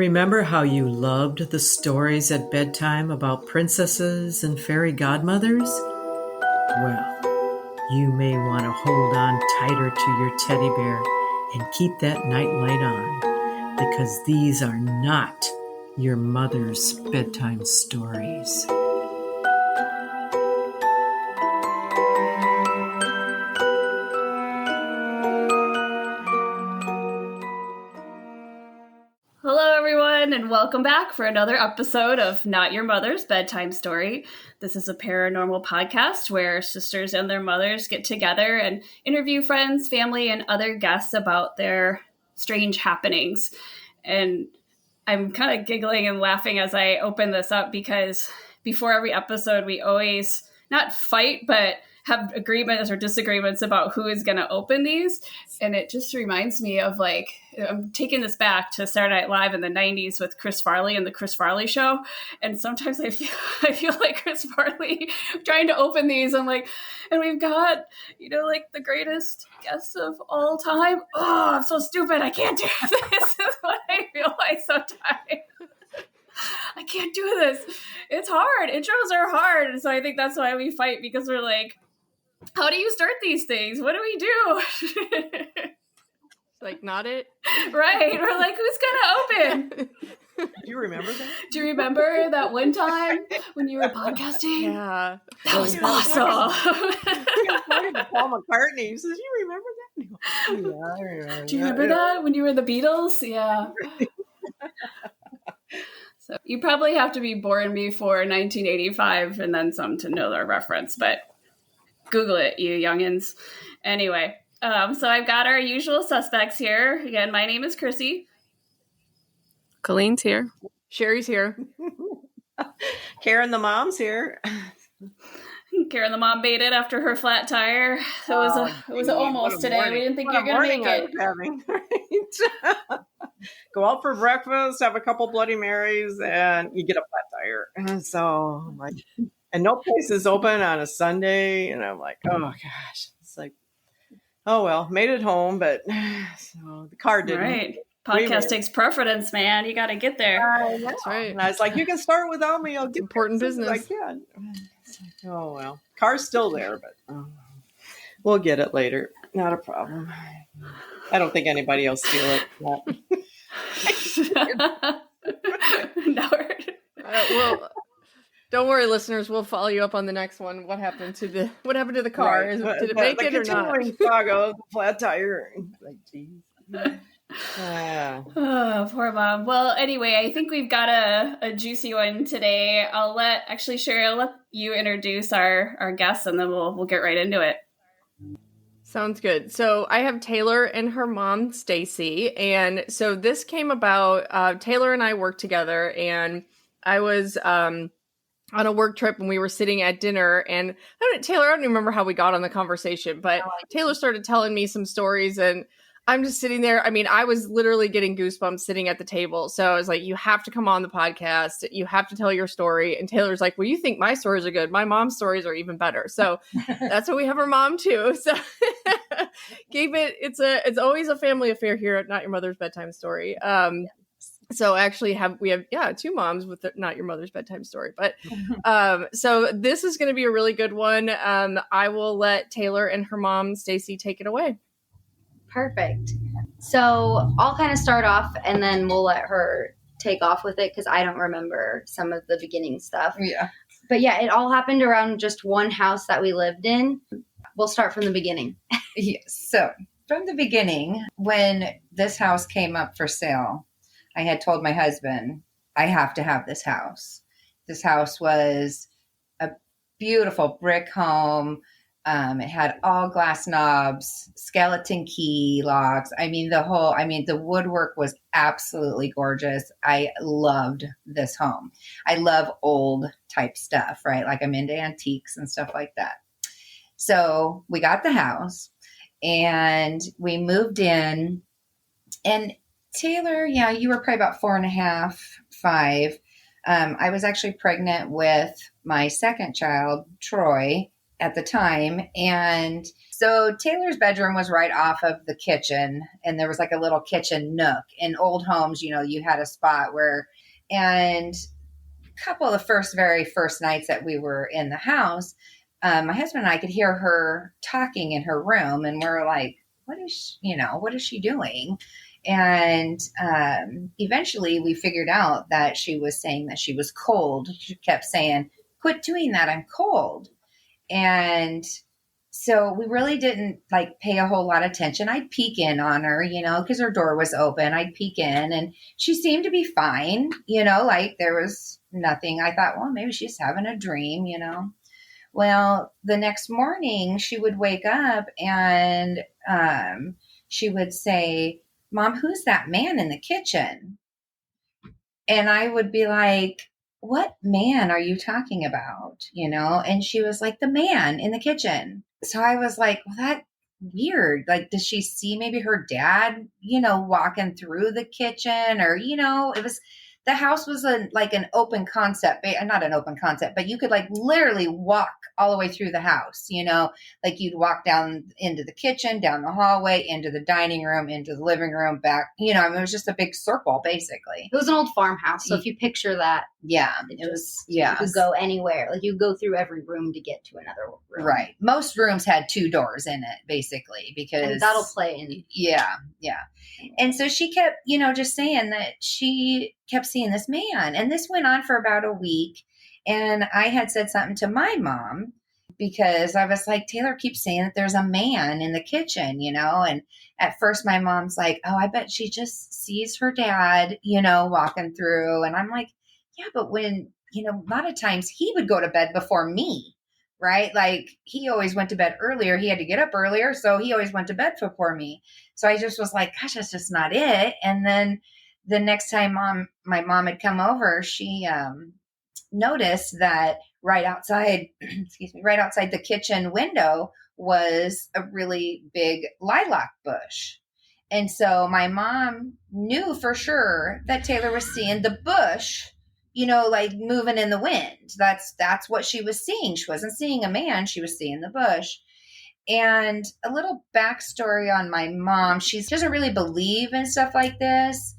Remember how you loved the stories at bedtime about princesses and fairy godmothers? Well, you may want to hold on tighter to your teddy bear and keep that nightlight on, because these are not your mother's bedtime stories. Hello, everyone, and welcome back for another episode of Not Your Mother's Bedtime Story. This is a paranormal podcast where sisters and their mothers get together and interview friends, family, and other guests about their strange happenings. And I'm kind of giggling and laughing as I open this up because before every episode, we always not fight, but have agreements or disagreements about who is going to open these. And it just reminds me of I'm taking this back to Saturday Night Live in the 90s with Chris Farley and the Chris Farley Show. And sometimes I feel like Chris Farley trying to open these. I'm like, and we've got, the greatest guests of all time. Oh, I'm so stupid. I can't do this. This is what I feel like sometimes. I can't do this. It's hard. Intros are hard. And so I think that's why we fight, because we're like, how do you start these things? What do we do? Not it? Right. We're like, who's going to open? Do you remember that? Do you remember that one time when you were podcasting? Yeah. That was awesome. Paul McCartney. He says, you remember that? Yeah, I remember. Do you remember that when you were in the Beatles? Yeah. So you probably have to be born before 1985 and then some to know their reference, but Google it, you youngins. Anyway, so I've got our usual suspects here. Again, my name is Chrissy. Colleen's here. Sherry's here. Karen the mom's here. Karen the mom made it after her flat tire. It was almost today. We didn't think you were going to make it. Go out for breakfast, have a couple Bloody Marys, and you get a flat tire. And so I'm like, and no place is open on a Sunday. And I'm like, oh gosh. It's like, oh well, made it home, but so the car didn't. Right. Podcast takes preference, man. You got to get there. That's right. And I was like, you can start without me. I'll get important business. I can. Oh well, car's still there, but we'll get it later. Not a problem. I don't think anybody else steal it. Well, don't worry, listeners. We'll follow you up on the next one. What happened to the car? Right. Did it make it or not? Saga of the flat tire. Like, geez. Oh, poor mom. Well, anyway, I think we've got a juicy one today. Sherry, I'll let you introduce our guests, and then we'll get right into it. Sounds good. So I have Taylor and her mom, Stacy. And so this came about, Taylor and I worked together, and I was on a work trip, and we were sitting at dinner, and Taylor, I don't remember how we got on the conversation, but Taylor started telling me some stories, and I'm just sitting there. I mean, I was literally getting goosebumps sitting at the table. So I was like, you have to come on the podcast. You have to tell your story. And Taylor's like, well, you think my stories are good. My mom's stories are even better. So that's why we have her mom too. So it's always a family affair here at Not Your Mother's Bedtime Story. So actually we have two moms with Not Your Mother's Bedtime Story. But so this is going to be a really good one. I will let Taylor and her mom, Stacy, take it away. Perfect. So I'll kind of start off, and then we'll let her take off with it because I don't remember some of the beginning stuff. Yeah. But yeah, it all happened around just one house that we lived in. We'll start from the beginning. Yes. So from the beginning, when this house came up for sale, I had told my husband, I have to have this house. This house was a beautiful brick home. It had all glass knobs, skeleton key locks. The woodwork was absolutely gorgeous. I loved this home. I love old type stuff, right? Like I'm into antiques and stuff like that. So we got the house and we moved in, and Taylor, yeah, you were probably about 4.5, 5. I was actually pregnant with my second child, Troy. at the time. And so Taylor's bedroom was right off of the kitchen, and there was like a little kitchen nook. In old homes, you had a spot where, and a couple of the very first nights that we were in the house, my husband and I could hear her talking in her room, and we're like, what is she doing? And eventually we figured out that she was saying that she was cold. She kept saying, quit doing that, I'm cold. And so we really didn't pay a whole lot of attention. I'd peek in on her, because her door was open. I'd peek in and she seemed to be fine, there was nothing. I thought, well, maybe she's having a dream, Well, the next morning she would wake up and she would say, Mom, who's that man in the kitchen? And I would be like, what man are you talking about? And she was like, the man in the kitchen. So I was like, well, that's weird. Does she see maybe her dad, walking through the kitchen, or, the house was an open concept, not an open concept, but you could literally walk all the way through the house, you'd walk down into the kitchen, down the hallway, into the dining room, into the living room, back, it was just a big circle basically. It was an old farmhouse. So if you picture that, you could go anywhere. You go through every room to get to another room. Right. Most rooms had 2 doors in it basically, because and that'll play in. Yeah. And so she kept, just saying that she kept seeing this man. And this went on for about a week. And I had said something to my mom because I was like, Taylor keeps saying that there's a man in the kitchen, and at first my mom's like, oh, I bet she just sees her dad, walking through. And I'm like, yeah, but when, a lot of times he would go to bed before me, right? He always went to bed earlier. He had to get up earlier. So he always went to bed before me. So I just was like, gosh, that's just not it. And then the next time my mom had come over, she noticed that right outside the kitchen window was a really big lilac bush. And so my mom knew for sure that Taylor was seeing the bush, moving in the wind. That's what she was seeing. She wasn't seeing a man. She was seeing the bush. And a little backstory on my mom. She doesn't really believe in stuff like this.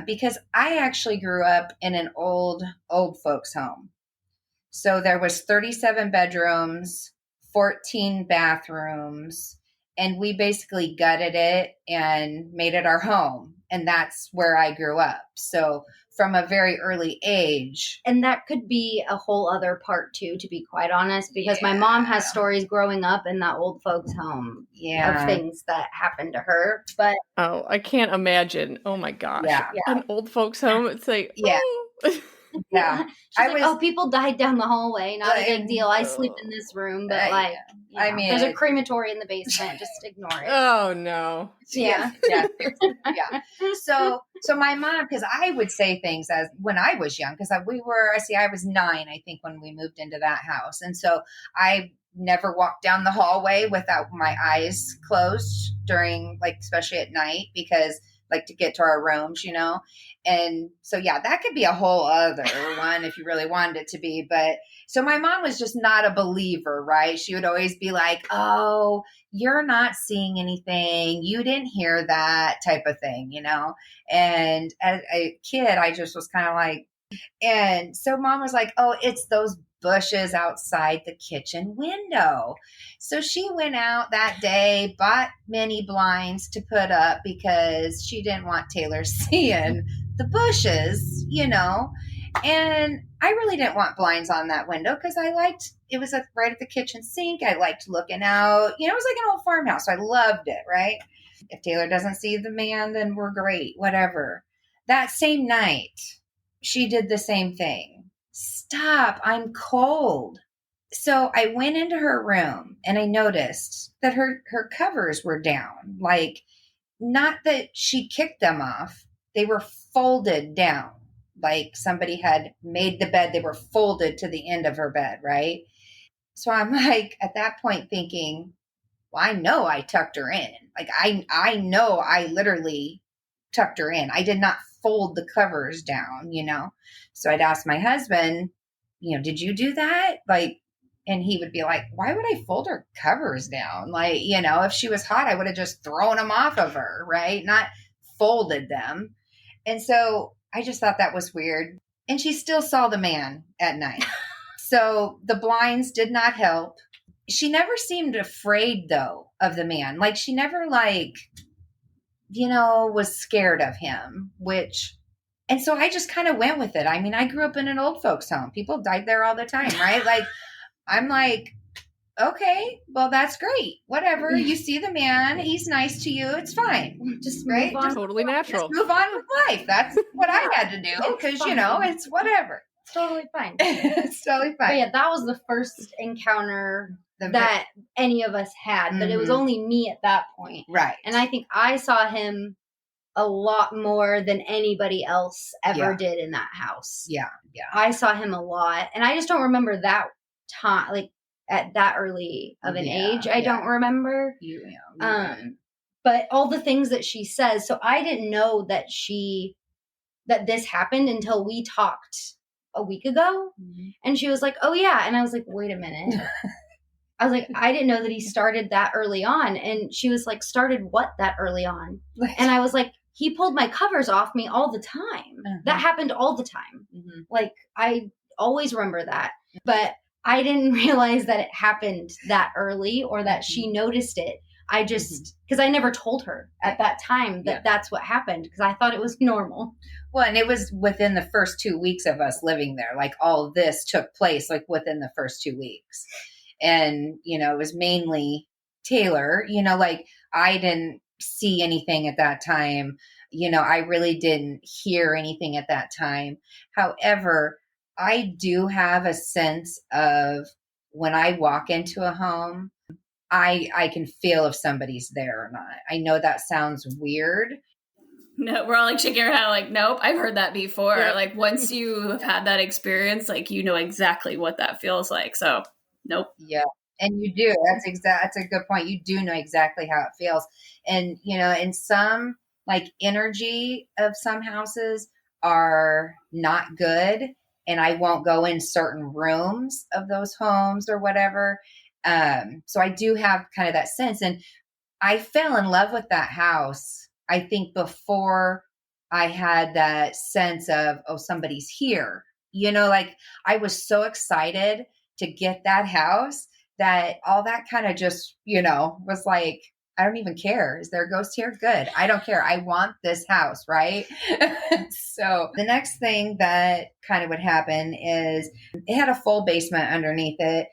Because I actually grew up in an old folks home. So there was 37 bedrooms, 14 bathrooms, and we basically gutted it and made it our home. And that's where I grew up. So from a very early age. And that could be a whole other part too, to be quite honest, because my mom has stories growing up in that old folks home of things that happened to her. But I can't imagine. Oh my gosh. Yeah. An old folks home. It's like, Yeah. She's people died down the hallway. Not a big deal. I sleep in this room, but there's a crematory in the basement. Just ignore it. Oh no. Yeah. So my mom, because I would say things as when I was young, because I was 9, I think, when we moved into that house. And so I never walked down the hallway without my eyes closed during, especially at night, because to get to our rooms, And so, that could be a whole other one if you really wanted it to be. But so my mom was just not a believer, right? She would always be like, oh, you're not seeing anything. You didn't hear that type of thing, And as a kid, I just was kind of like, and so mom was like, oh, it's those bushes outside the kitchen window. So she went out that day, bought mini blinds to put up because she didn't want Taylor seeing the bushes, and I really didn't want blinds on that window because it was right at the kitchen sink. I liked looking out, it was like an old farmhouse. So I loved it. Right. If Taylor doesn't see the man, then we're great, whatever. That same night, she did the same thing. Stop, I'm cold. So I went into her room and I noticed that her covers were down. Not that she kicked them off. They were folded down. Somebody had made the bed. They were folded to the end of her bed, right? So I'm at that point thinking, well, I know I tucked her in. I know I literally tucked her in. I did not fold the covers down, So I'd ask my husband, did you do that? And he would be like, why would I fold her covers down? Like, you know, if she was hot, I would have just thrown them off of her, right? Not folded them. And so I just thought that was weird. And she still saw the man at night. So the blinds did not help. She never seemed afraid, though, of the man. Like, she never, like, you know, was scared of him, and so I just kind of went with it. I mean, I grew up in an old folks home. People died there all the time, right? Like, I'm like, okay, well, that's great. Whatever. You see the man. He's nice to you. It's fine. Just right? move on. Totally natural. Just move on with life. That's what I had to do because, you know, it's whatever. It's totally fine. It's totally But fine. yeah, that was the first encounter that any of us had, but it was only me at that point. Right. And I think I saw him a lot more than anybody else ever did in that house. Yeah. Yeah. I saw him a lot, and I just don't remember that time, like at that early of an age. I don't remember. But all the things that she says, so I didn't know that this happened until we talked a week ago. And she was like, oh yeah. And I was like, wait a minute. I was like, I didn't know that he started that early on. And she was like, started what that early on? And I was like, he pulled my covers off me all the time. That happened all the time. Like, I always remember that. But I didn't realize that it happened that early or that she noticed it. I just, because I never told her at that time that that's what happened, because I thought it was normal. Well, and it was within the first 2 weeks of us living there. Like, all of this took place like within the first 2 weeks. And, you know, it was mainly Taylor, you know, like, I didn't see anything at that time. You know, I really didn't hear anything at that time. However, I do have a sense of when I walk into a home, I can feel if somebody's there or not. I know that sounds weird. No, we're all like shaking our head like, nope, I've heard that before. Yeah. Like, once you have had that experience, like, you know exactly what that feels like. So, nope. Yeah. And you do. That's a good point. You do know exactly how it feels. And, you know, in some, like, energy of some houses are not good. And I won't go in certain rooms of those homes or whatever. So I do have kind of that sense. And I fell in love with that house, I think, before I had that sense of, oh, somebody's here. You know, like, I was so excited to get that house that all that kind of just, you know, was like, I don't even care. Is there a ghost here? Good. I don't care. I want this house, right? So the next thing that kind of would happen is it had a full basement underneath it.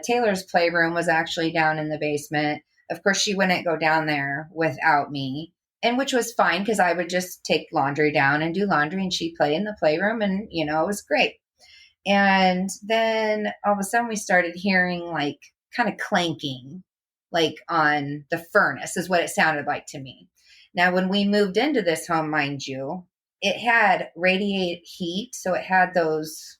Taylor's playroom was actually down in the basement. Of course, she wouldn't go down there without me, and which was fine because I would just take laundry down and do laundry, and she'd play in the playroom, and, you know, it was great. And then all of a sudden we started hearing, like, kind of clanking, like on the furnace is what it sounded like to me. Now, when we moved into this home, mind you, it had radiate heat. So it had those.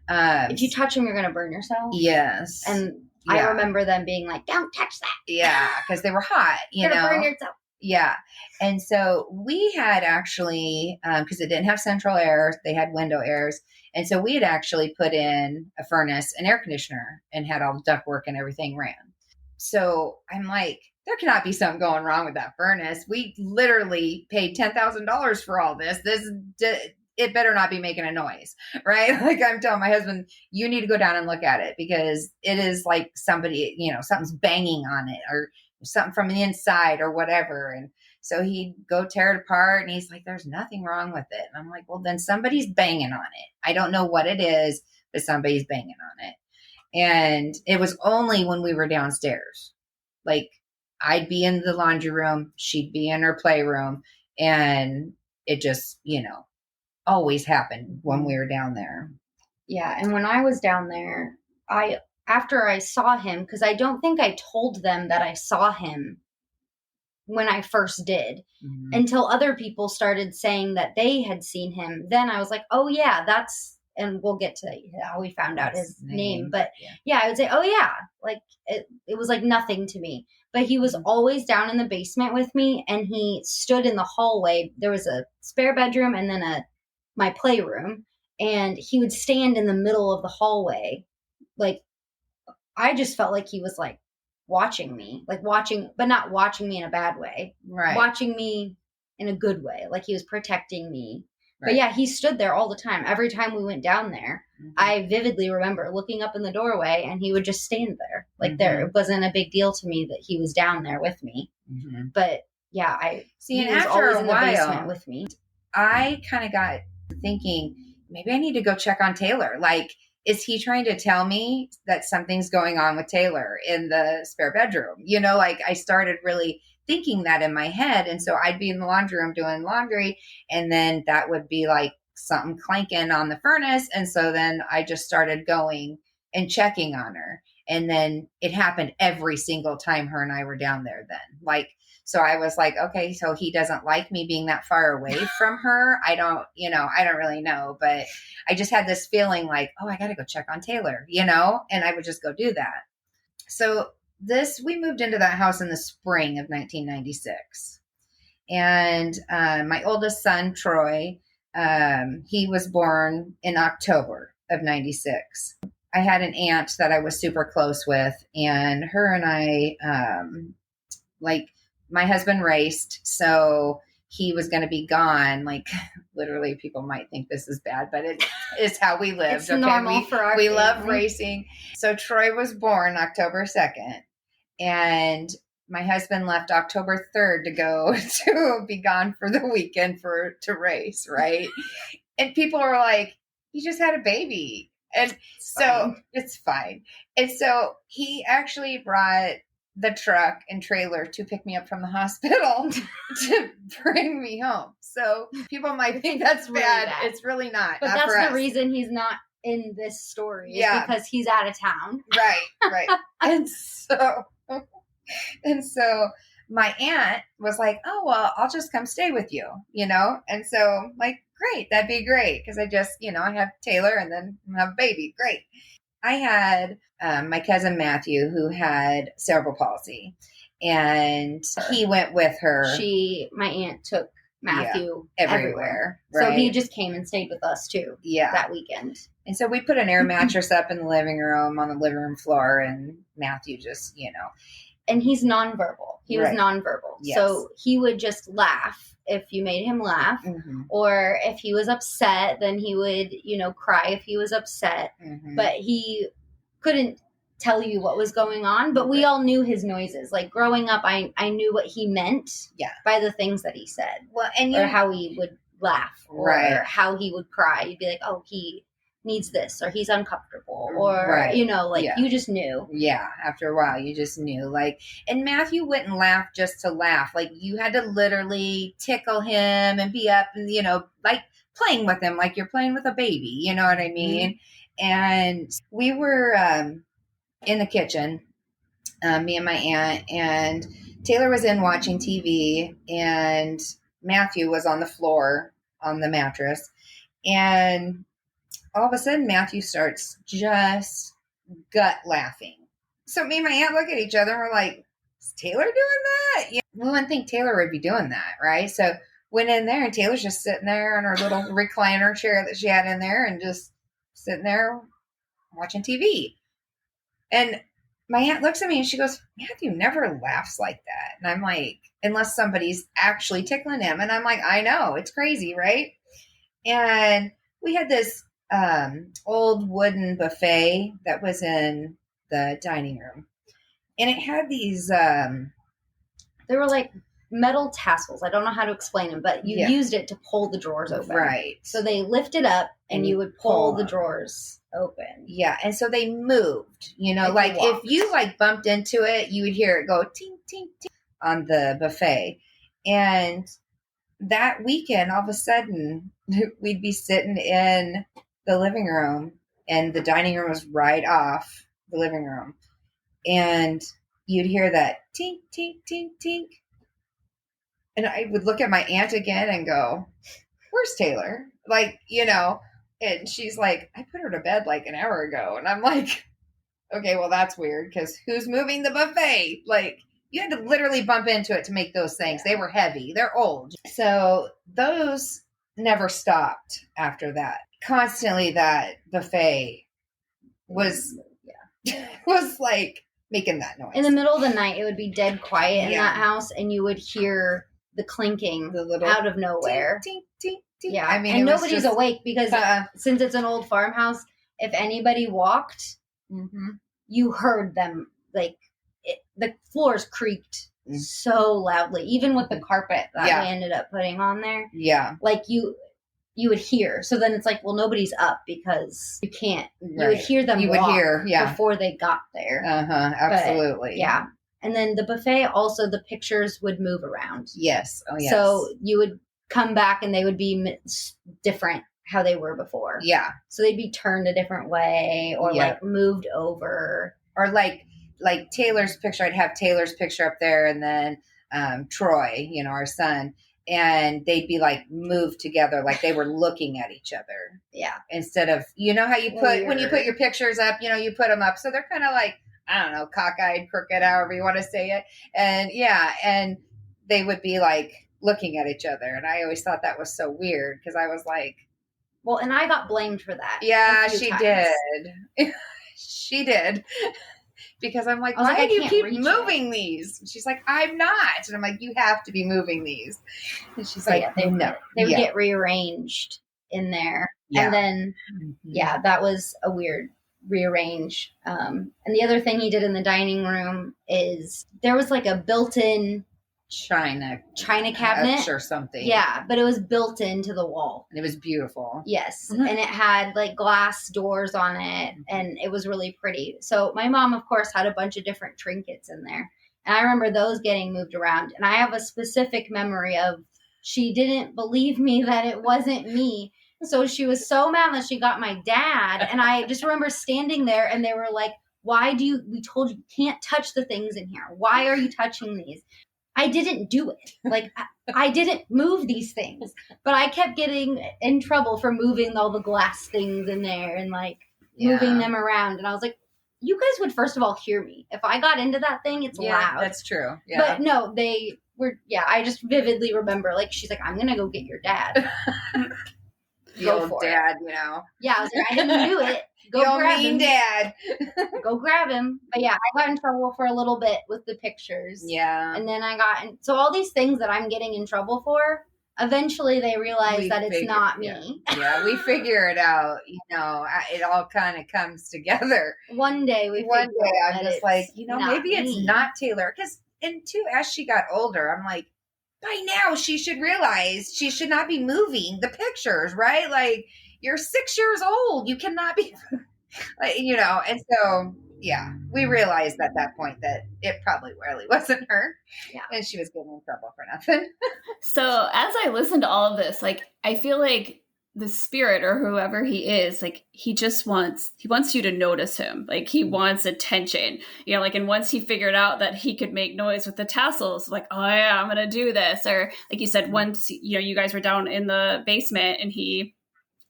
If you touch them, you're going to burn yourself. Yes. And I remember them being like, don't touch that. Yeah, because they were hot, you're going to burn yourself. Yeah. And so we had actually, because it didn't have central air, they had window airs. And so we had actually put in a furnace, an air conditioner, and had all the ductwork and everything ran. So I'm like, there cannot be something going wrong with that furnace. We literally paid $10,000 for all this. It better not be making a noise, right? Like, I'm telling my husband, you need to go down and look at it because it is like somebody, you know, something's banging on it or something from the inside or whatever. And so he'd go tear it apart and he's like, there's nothing wrong with it. And I'm like, well, then somebody's banging on it. I don't know what it is, but somebody's banging on it. And it was only when we were downstairs. Like, I'd be in the laundry room, she'd be in her playroom, and it just, you know, always happened when we were down there. Yeah, and when I was down there, after I saw him, because I don't think I told them that I saw him when I first did, until other people started saying that they had seen him. Then I was like, oh yeah, and we'll get to how we found out his name. But yeah, I would say, oh yeah, like it was like nothing to me. But he was always down in the basement with me, and he stood in the hallway. There was a spare bedroom and then my playroom, and he would stand in the middle of the hallway. Like, I just felt like he was like watching me, but not watching me in a bad way, Right. watching me in a good way. Like he was protecting me. Right. But yeah, he stood there all the time. Every time we went down there, I vividly remember looking up in the doorway and he would just stand there. Like there, it wasn't a big deal to me that he was down there with me. But yeah, See, and he was after always a in the while, basement with me. I kind of got thinking, maybe I need to go check on Taylor. Like, is he trying to tell me that something's going on with Taylor in the spare bedroom? You know, like I started really thinking that in my head. And so I'd be in the laundry room doing laundry, and then that would be like something clanking on the furnace. And so then I just started going and checking on her. And then it happened every single time her and I were down there then. Like, so I was like, okay, so he doesn't like me being that far away from her. I don't really know, but I just had this feeling like, oh, I got to go check on Taylor, you know, and I would just go do that. So we moved into that house in the spring of 1996. And my oldest son, Troy, he was born in October of 96. I had an aunt that I was super close with, and her and I, my husband raced, so he was going to be gone. Like literally, people might think this is bad, but it is how we lived. It's normal for our we family. love racing. So Troy was born October 2nd, and my husband left October 3rd to go to be gone for the weekend to race, right? And people were like, "You just had a baby," and it's fine. And so he actually brought the truck and trailer to pick me up from the hospital to bring me home. So people might think that's really bad. bad. But it's really not. But not that's for the us. reason he's not in this story. Yeah. Because he's out of town. Right. And so my aunt was like, oh, well, I'll just come stay with you, you know? And so like, great, that'd be great. Cause I just, I have Taylor and then I have a baby. Great. I had my cousin Matthew, who had cerebral palsy, and he went with her. My aunt took Matthew everywhere. Right? So he right? just came and stayed with us too. Yeah. That weekend. And so we put an air mattress up in the living room on the living room floor, and Matthew just, And he's nonverbal. He was nonverbal. Yes. So he would just laugh if you made him laugh. Or if he was upset, then he would, cry if he was upset. But he couldn't tell you what was going on. But we all knew his noises. Like growing up, I knew what he meant by the things that he said. Well, and or how he would laugh. Or how he would cry. You'd be like, oh, he needs this, or he's uncomfortable, or you just knew. Yeah, after a while you just knew. Like, and Matthew wouldn't laugh just to laugh. Like, you had to literally tickle him and be up and like playing with him like you're playing with a baby, you know what I mean? And we were in the kitchen, me and my aunt, and Taylor was in watching TV, and Matthew was on the floor on the mattress, and all of a sudden, Matthew starts just gut laughing. So me and my aunt look at each other and we're like, is Taylor doing that? Yeah. We wouldn't think Taylor would be doing that, right? So went in there, and Taylor's just sitting there in her little recliner chair that she had in there and just sitting there watching TV. And my aunt looks at me and she goes, Matthew never laughs like that. And I'm like, unless somebody's actually tickling him. And I'm like, I know, it's crazy, right? And we had this old wooden buffet that was in the dining room, and it had these they were like metal tassels. I don't know how to explain them, but you used it to pull the drawers open, right? So they lifted up and you would pull the drawers open. Yeah. And so they moved, like if you like bumped into it, you would hear it go ting ting ting on the buffet. And that weekend, all of a sudden, we'd be sitting in the living room, and the dining room was right off the living room, and you'd hear that tink, tink, tink, tink. And I would look at my aunt again and go, where's Taylor? Like, and she's like, I put her to bed like an hour ago. And I'm like, okay, well, that's weird, because who's moving the buffet? Like, you had to literally bump into it to make those things. They were heavy. They're old. So those never stopped after that. Constantly that buffet was was like making that noise. In the middle of the night, it would be dead quiet in Yeah. that house, and you would hear the clinking The little out of nowhere. Tink, tink, tink, tink. Yeah, I mean, and it was nobody's just- awake because since it's an old farmhouse, if anybody walked, you heard them, like, the floors creaked so loudly, even with the carpet that Yeah. we ended up putting on there. Yeah. Like, you would hear. So then it's like, well, nobody's up because you can't. You would Right. hear them You would walk hear, yeah. before they got there. Absolutely. Yeah. And then the buffet, also the pictures would move around. Yes. Oh, yes. So you would come back and they would be different how they were before. Yeah. So they'd be turned a different way or Yeah. like moved over. Or like Taylor's picture, I'd have Taylor's picture up there and then Troy, you know, our son, and they'd be like moved together, like they were looking at each other. Yeah. Instead of, you know how you put, when you put your pictures up, you know, you put them up. So they're kind of like, I don't know, cockeyed, crooked, however you want to say it. And yeah. And they would be like looking at each other. And I always thought that was so weird because I was like, well, and I got blamed for that. yeah, a few she times. did. She did. Because I'm like, I was why like, I do you can't keep reach moving these? And she's like, I'm not. And I'm like, you have to be moving these. And she's So like, yeah, they no. would get rearranged in there. Yeah. And then, yeah, that was a weird rearrange. And the other thing he did in the dining room is there was like a built-in China cabinet or something. Yeah, but it was built into the wall. And it was beautiful. Yes. Mhm. And it had like glass doors on it and it was really pretty. So my mom, of course, had a bunch of different trinkets in there. And I remember those getting moved around. And I have a specific memory of she didn't believe me that it wasn't me. So she was so mad that she got my dad. And I just remember standing there and they were like, we told you can't touch the things in here. Why are you touching these? I didn't do it. Like, I didn't move these things. But I kept getting in trouble for moving all the glass things in there and, like, moving them around. And I was like, you guys would, first of all, hear me. If I got into that thing, it's loud. That's true. Yeah. But no, they were, I just vividly remember, like, she's like, I'm going to go get your dad. The old dad, you know. Yeah, I was like, I didn't do it. Go Your grab mean him. dad. Go grab him. But yeah, I got in trouble for a little bit with the pictures. Yeah. And then I got in. So all these things that I'm getting in trouble for, eventually they realize that it's not me. Yeah, we figure it out. You know, it all kind of comes together. One day I'm just like, you know, maybe it's me. not Taylor. And too, as she got older, I'm like, by now she should realize she should not be moving the pictures, right? Like, you're 6 years old. You cannot be, like, you know. And so, yeah, we realized at that point that it probably really wasn't her. Yeah. And she was getting in trouble for nothing. So as I listen to all of this, like, I feel like the spirit or whoever he is, like, he wants you to notice him. Like, he wants attention, you know, like, and once he figured out that he could make noise with the tassels, like, oh yeah, I'm going to do this. Or like you said, once, you know, you guys were down in the basement and he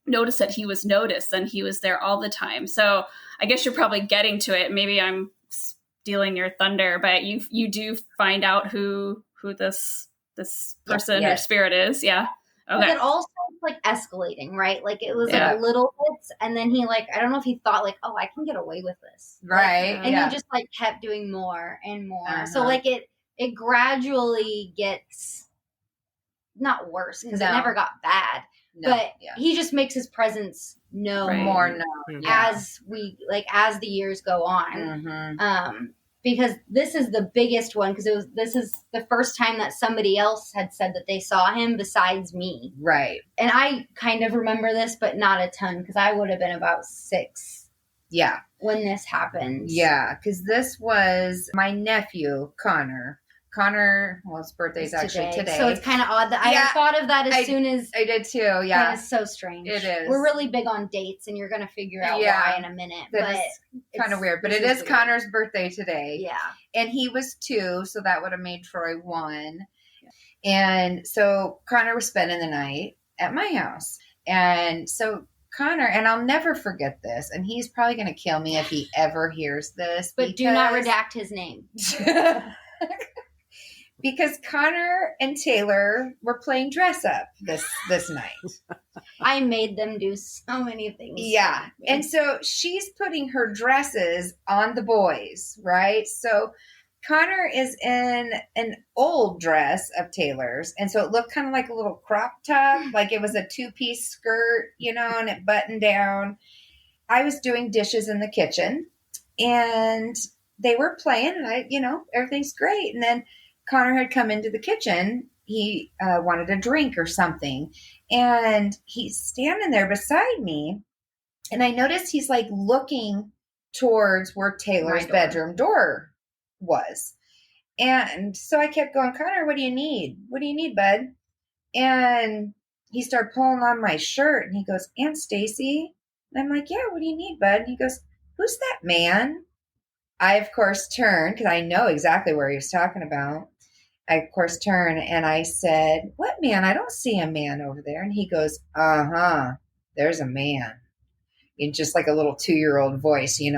noticed that he was noticed, and he was there all the time. So I guess you're probably getting to it. Maybe I'm stealing your thunder, but you do find out who this person or spirit is. Yeah. Okay. But it also like escalating, right? Like it was like little bits, and then he like, I don't know if he thought like, oh, I can get away with this, Right? Like, and he just like kept doing more and more. So like it gradually gets not worse because it never got bad, but he just makes his presence known more known as the years go on. Because this is the biggest one, because this is the first time that somebody else had said that they saw him besides me. Right. And I kind of remember this, but not a ton, because I would have been about 6. Yeah. When this happened. Yeah, because this was my nephew, Connor. Well, his birthday's actually today. So it's kind of odd that I thought of that as soon as... I did too, yeah. That is so strange. It is. We're really big on dates, and you're going to figure out why in a minute. But it's kind of weird. But it is Connor's birthday today. Yeah. And he was 2, so that would have made Troy 1. And so Connor was spending the night at my house. And so Connor, and I'll never forget this, and he's probably going to kill me if he ever hears this. But do not redact his name. Because Connor and Taylor were playing dress up this night. I made them do so many things. Yeah. And so she's putting her dresses on the boys, right? So Connor is in an old dress of Taylor's. And so it looked kind of like a little crop top, like it was a 2-piece skirt, and it buttoned down. I was doing dishes in the kitchen and they were playing and everything's great. And then Connor had come into the kitchen. He wanted a drink or something. And he's standing there beside me. And I noticed he's like looking towards where Taylor's bedroom door was. And so I kept going, Connor, what do you need? What do you need, bud? And he started pulling on my shirt and he goes, Aunt Stacy. And I'm like, yeah, what do you need, bud? And he goes, who's that man? I, of course, turned because I know exactly where he was talking about. I, of course, turned and I said, what man? I don't see a man over there. And he goes, there's a man. In just like a little 2-year-old voice, he's,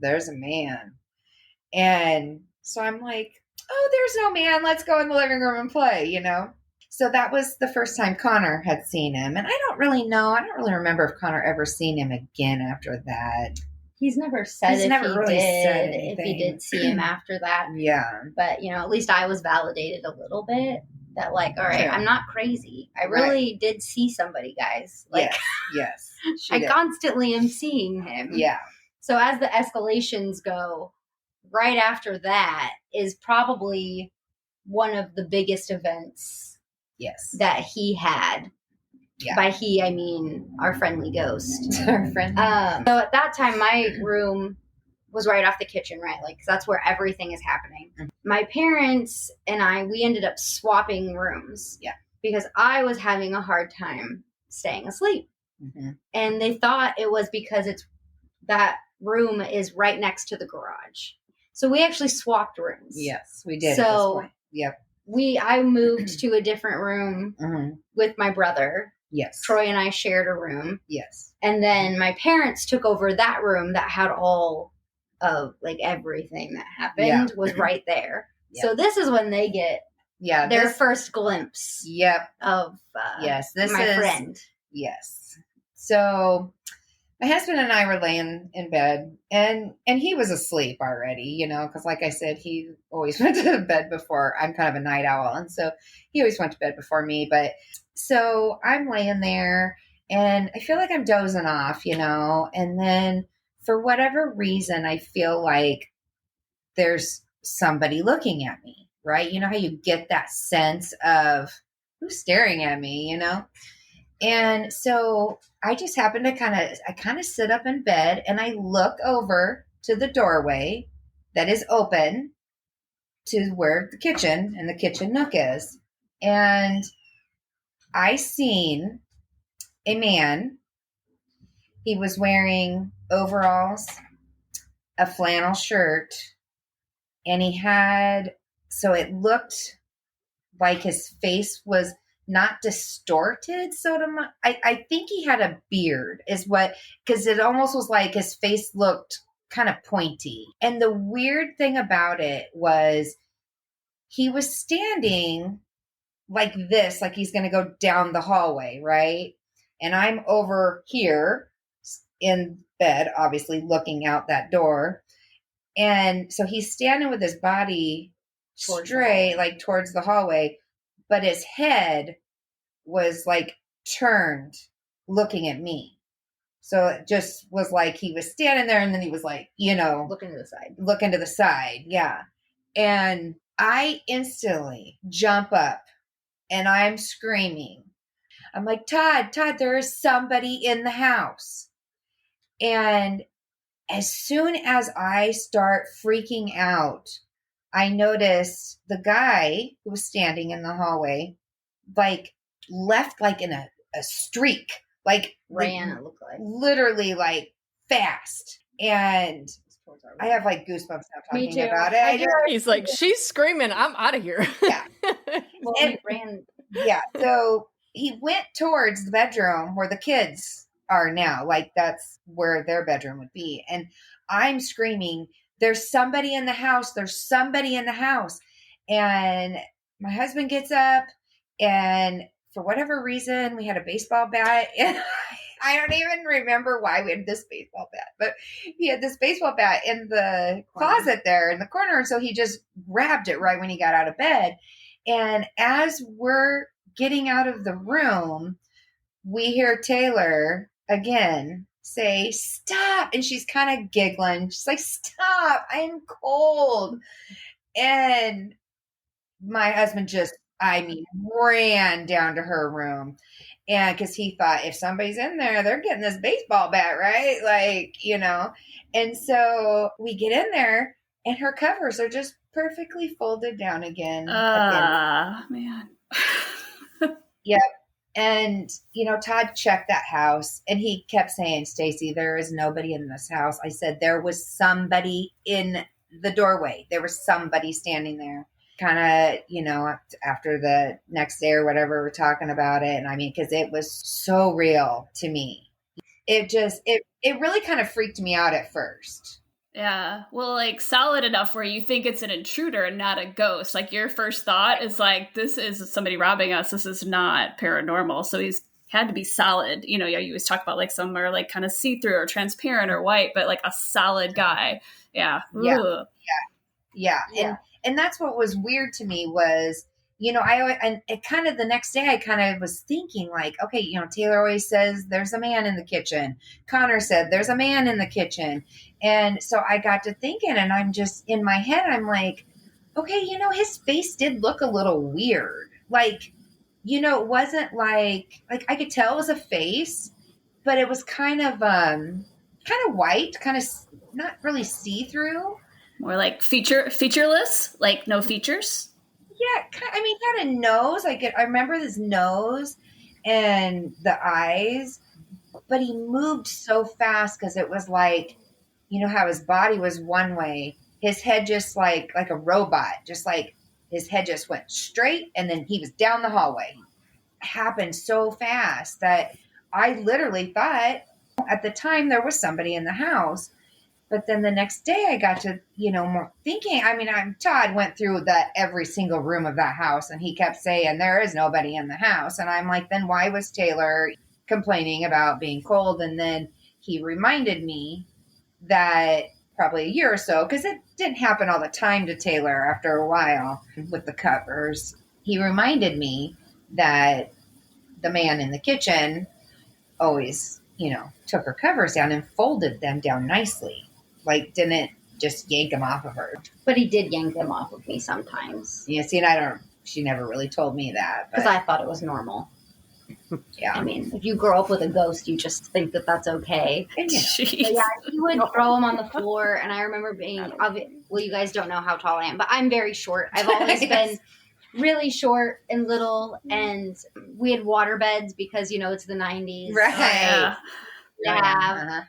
there's a man. And so I'm like, oh, there's no man. Let's go in the living room and play, So that was the first time Connor had seen him. And I don't really remember if Connor ever seen him again after that. He's never said if he did see him after that. Yeah. But, at least I was validated a little bit that all right, I'm not crazy. I really did see somebody, guys. Yes. I constantly am seeing him. Yeah. So as the escalations go, right after that is probably one of the biggest events that he had. Yeah. By he, I mean our friendly ghost. Our friend. So at that time, my room was right off the kitchen, right? Because that's where everything is happening. Mm-hmm. My parents and we ended up swapping rooms. Yeah. Because I was having a hard time staying asleep. Mm-hmm. And they thought it was because that room is right next to the garage. So we actually swapped rooms. Yes, we did. So, at this point. Yep. I moved to a different room with my brother. Yes. Troy and I shared a room. Yes. And then my parents took over that room that had all of everything that happened was right there. Yep. So this is when they get their first glimpse of my friend. Yes. So my husband and I were laying in bed and he was asleep already, because like I said, he always went to bed before. I'm kind of a night owl. And so he always went to bed before me. But so I'm laying there and I feel like I'm dozing off, and then for whatever reason, I feel like there's somebody looking at me, right? You know how you get that sense of who's staring at me, And so I just happen to kind of sit up in bed and I look over to the doorway that is open to where the kitchen and the kitchen nook is. And I seen a man. He was wearing overalls, a flannel shirt, and so it looked like his face was not distorted. I think he had a beard because it almost was like his face looked kind of pointy. And the weird thing about it was he was standing like this, like he's going to go down the hallway, right? And I'm over here in bed, obviously looking out that door. And so he's standing with his body straight, like towards the hallway, but his head was like turned looking at me. So it just was like he was standing there and then he was like, looking to the side. Yeah. And I instantly jump up and I'm screaming. I'm like, Todd, there is somebody in the house. And as soon as I start freaking out, I noticed the guy who was standing in the hallway, left in a streak, ran, it looked like. Literally fast. And I have goosebumps now talking about it. He's like, she's screaming, I'm out of here. Yeah. Well, he ran. Yeah. So he went towards the bedroom where the kids are now. That's where their bedroom would be. And I'm screaming, there's somebody in the house. There's somebody in the house. And my husband gets up and for whatever reason, we had a baseball bat. And I don't even remember why we had this baseball bat, but he had this baseball bat in the closet there in the corner. And so he just grabbed it right when he got out of bed. And as we're getting out of the room, we hear Taylor again say, "Stop." And she's kind of giggling. She's like, "Stop, I'm cold." And my husband ran down to her room. And because he thought, if somebody's in there, they're getting this baseball bat, right? Like, And so we get in there and her covers are just perfectly folded down again. Man. Yep. And, Todd checked that house and he kept saying, "Stacy, there is nobody in this house." I said, "There was somebody in the doorway. There was somebody standing there." Kind of, after the next day or whatever, we're talking about it. And because it was so real to me. It really kind of freaked me out at first. Yeah. Well, like solid enough where you think it's an intruder and not a ghost. Like your first thought is like, this is somebody robbing us. This is not paranormal. So he's had to be solid. You always talk about like some are like kind of see-through or transparent or white, but like a solid guy. Yeah. Yeah. Ugh. Yeah. And that's what was weird to me was, it kind of the next day I kind of was thinking like, okay, Taylor always says there's a man in the kitchen. Connor said there's a man in the kitchen. And so I got to thinking and I'm just in my head, I'm like, okay, his face did look a little weird. Like, it wasn't like I could tell it was a face, but it was kind of white, kind of not really see-through. More like featureless, like no features. Yeah, kind of nose. I remember his nose and the eyes, but he moved so fast because it was like, how his body was one way, his head just like a robot, just like his head just went straight, and then he was down the hallway. It happened so fast that I literally thought at the time there was somebody in the house. But then the next day I got to, more thinking, Todd went through every single room of that house and he kept saying there is nobody in the house. And I'm like, then why was Taylor complaining about being cold? And then he reminded me that probably a year or so, because it didn't happen all the time to Taylor after a while with the covers. He reminded me that the man in the kitchen always, took her covers down and folded them down nicely. Like, didn't just yank them off of her. But he did yank them off of me sometimes. Yeah, see, and she never really told me that. Because I thought it was normal. Yeah. If you grow up with a ghost, you just think that that's okay. And, But yeah, he would throw them on the floor, and I remember being, well, you guys don't know how tall I am, but I'm very short. I've always been really short and little, and we had water beds because, it's the 90s. Right. Yeah.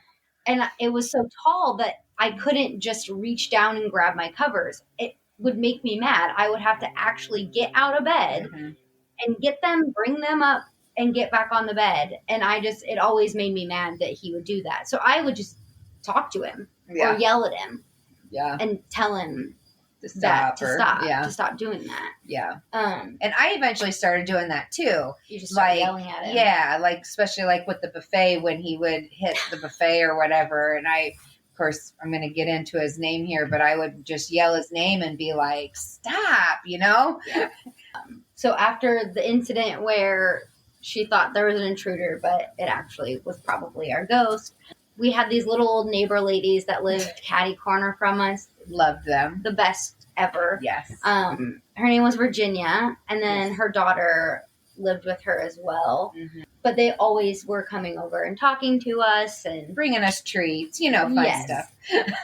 And it was so tall that I couldn't just reach down and grab my covers. It would make me mad. I would have to actually get out of bed and get them, bring them up, and get back on the bed. And it always made me mad that he would do that. So I would just talk to him or yell at him and tell him to stop doing that. Yeah. And I eventually started doing that too. You just start yelling at him. Yeah, especially with the buffet when he would hit the buffet or whatever. And of course, I'm going to get into his name here, but I would just yell his name and be like, "Stop," Yeah. So after the incident where she thought there was an intruder, but it actually was probably our ghost, we had these little old neighbor ladies that lived catty corner from us. Loved them. The best ever. Yes. Her name was Virginia, and then her daughter lived with her as well. Mm-hmm. But they always were coming over and talking to us and bringing us treats, fun stuff.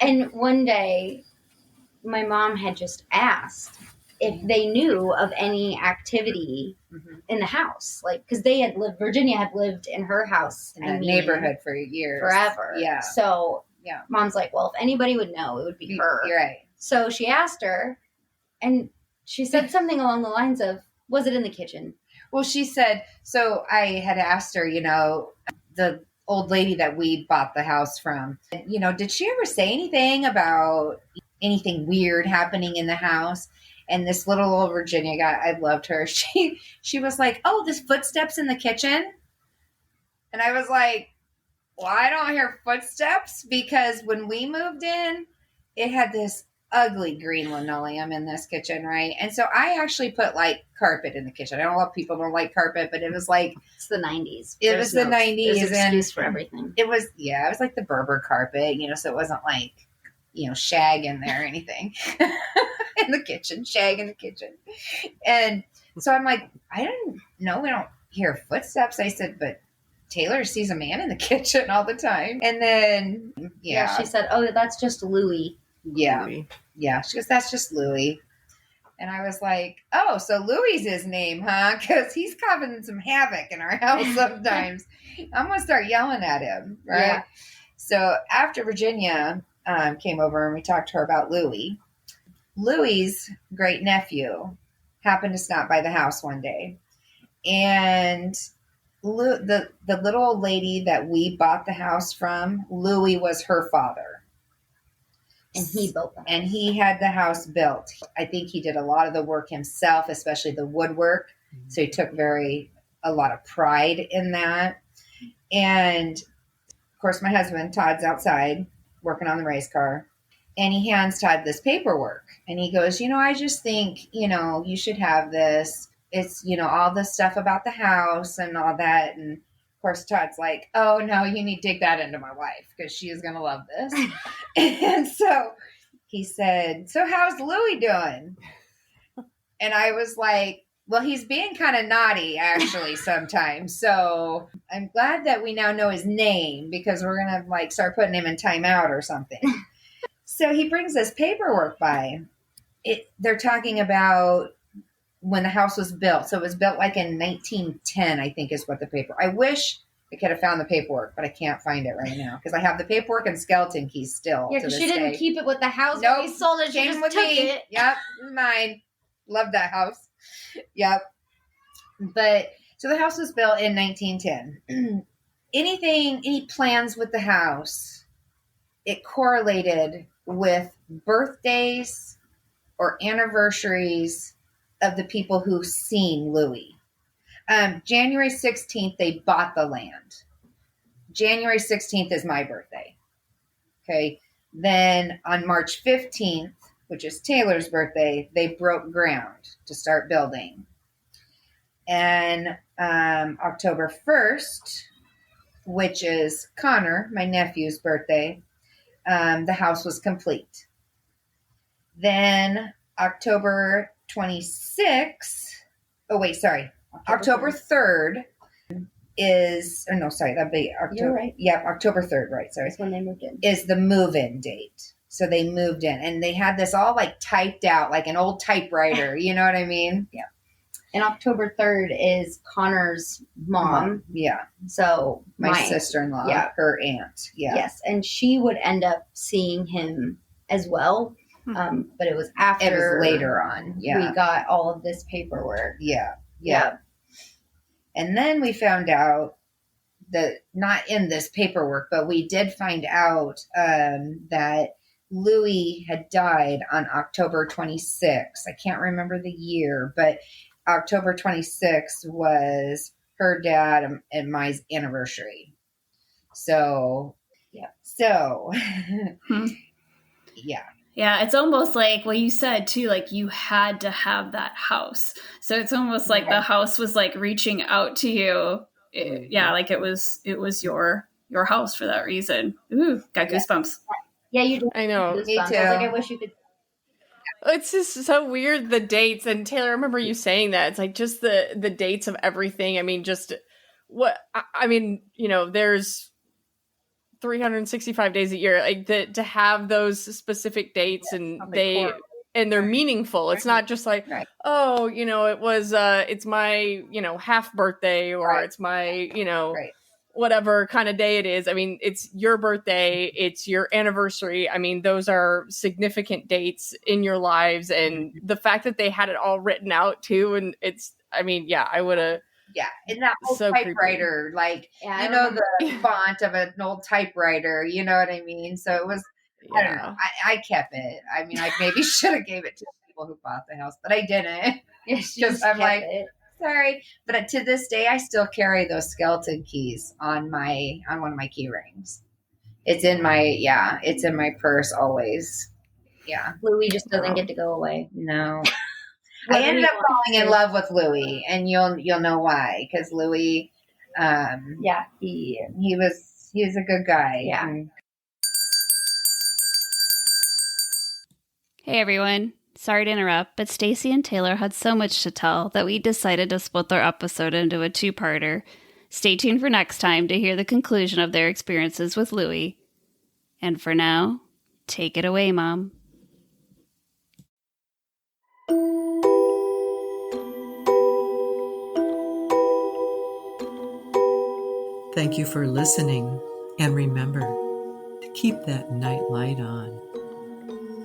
And one day, my mom had just asked if they knew of any activity in the house, because Virginia had lived in her house in that neighborhood for years, forever. Yeah. So Mom's like, well, if anybody would know, it would be her. You're right. So she asked her, and she said something along the lines of, "Was it in the kitchen?" Well, she said, so I had asked her, the old lady that we bought the house from, did she ever say anything about anything weird happening in the house? And this little old Virginia guy, I loved her. She was like, "Oh, there's footsteps in the kitchen." And I was like, "Well, I don't hear footsteps because when we moved in, it had this ugly green linoleum in this kitchen, right?" And so I actually put like carpet in the kitchen. I don't know if people don't like carpet, but it was like It's the 90s. it was the 90s, There's an excuse for everything. it was like the Berber carpet, so it wasn't like shag in there or anything in the kitchen, shag in the kitchen. And so I'm like, I didn't know, we don't hear footsteps. I said, but Taylor sees a man in the kitchen all the time. And then She said, "Oh, that's just Louie." Louie. Yeah, she goes, "That's just Louie." And I was like, "Oh, so Louie's his name, huh? Because he's causing some havoc in our house sometimes." I'm going to start yelling at him, right? Yeah. So after Virginia came over and we talked to her about Louie, Louie's great nephew happened to stop by the house one day. And the little old lady that we bought the house from, Louie was her father. And he built that. And he had the house built. I think he did a lot of the work himself, especially the woodwork. So he took a lot of pride in that. And of course, my husband, Todd's outside working on the race car. And he hands Todd this paperwork. And he goes, I just think, you should have this. It's, all the stuff about the house and all that. And of course, Todd's like, "Oh, no, you need to dig that into my wife because she is going to love this." And so he said, "So how's Louie doing?" And I was like, "Well, he's being kind of naughty, actually, sometimes. So I'm glad that we now know his name because we're going to start putting him in timeout or something." So he brings this paperwork by. They're talking about when the house was built. So it was built in 1910, I think is what the paper. I wish I could have found the paperwork, but I can't find it right now because I have the paperwork and skeleton keys still. Yeah, because she didn't keep it with the house when we sold it. She just took it. Yep, mine. Love that house. Yep. But so the house was built in 1910. Any plans with the house, it correlated with birthdays or anniversaries of the people who seen Louie. January 16th, they bought the land. January 16th is my birthday. Okay. Then on March 15th, which is Taylor's birthday, they broke ground to start building. And October 1st, which is Connor, my nephew's birthday, the house was complete. Then October 26th, October 3rd that'd be October. You're right. Yep, October 3rd, right, sorry. That's when they moved in. Is the move-in date. So they moved in, and they had this all typed out, like an old typewriter, you know what I mean? Yeah. And October 3rd is Connor's mom. Yeah. So my sister-in-law, yeah. Her aunt. Yeah. Yes, and she would end up seeing him as well. But it was after. It was later on. Yeah. We got all of this paperwork. Yeah. Yeah. And then we found out that, not in this paperwork, but we did find out that Louie had died on October 26th. I can't remember the year, but October 26th was her dad and my anniversary. So, yeah. So, yeah. Yeah, it's almost like what you said too, you had to have that house. So it's almost like the house was reaching out to you. It was your house for that reason. Ooh, got goosebumps. Yeah, you do. I know. Goosebumps. Me too. I was I wish you could. It's just so weird, the dates. And Taylor, I remember you saying that. It's just the dates of everything. I mean, there's 365 days a year, to have those specific dates, and they're meaningful. It's not just it was it's my half birthday, or it's my whatever kind of day it is. I mean, it's your birthday, it's your anniversary. I mean, those are significant dates in your lives, and the fact that they had it all written out too. And I would have. Yeah, and that old typewriter, the font of an old typewriter, you know what I mean? So it was, I don't know, I kept it. I mean, I maybe should have gave it to people who bought the house, but I didn't. Yeah, she Because just I'm kept like, it. sorry. But to this day, I still carry those skeleton keys on one of my key rings. It's in my purse always. Yeah. Louie just doesn't get to go away. No. I Whether ended he up wants falling in to. love with Louie, and you'll know why, because Louie, Yeah. he was a good guy. Yeah. And Hey everyone. Sorry to interrupt, but Stacy and Taylor had so much to tell that we decided to split their episode into a two-parter. Stay tuned for next time to hear the conclusion of their experiences with Louie. And for now, take it away, Mom. Thank you for listening, and remember to keep that night light on.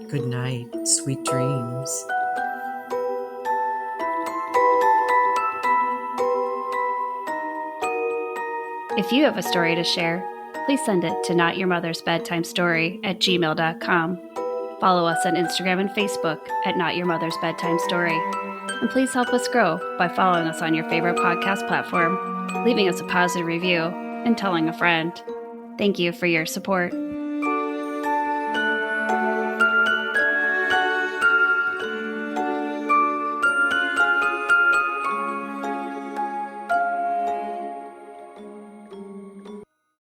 Good night, sweet dreams. If you have a story to share, please send it to notyourmothersbedtimestory@gmail.com. Follow us on Instagram and Facebook at notyourmothersbedtimestory. And please help us grow by following us on your favorite podcast platform, leaving us a positive review, and telling a friend. Thank you for your support.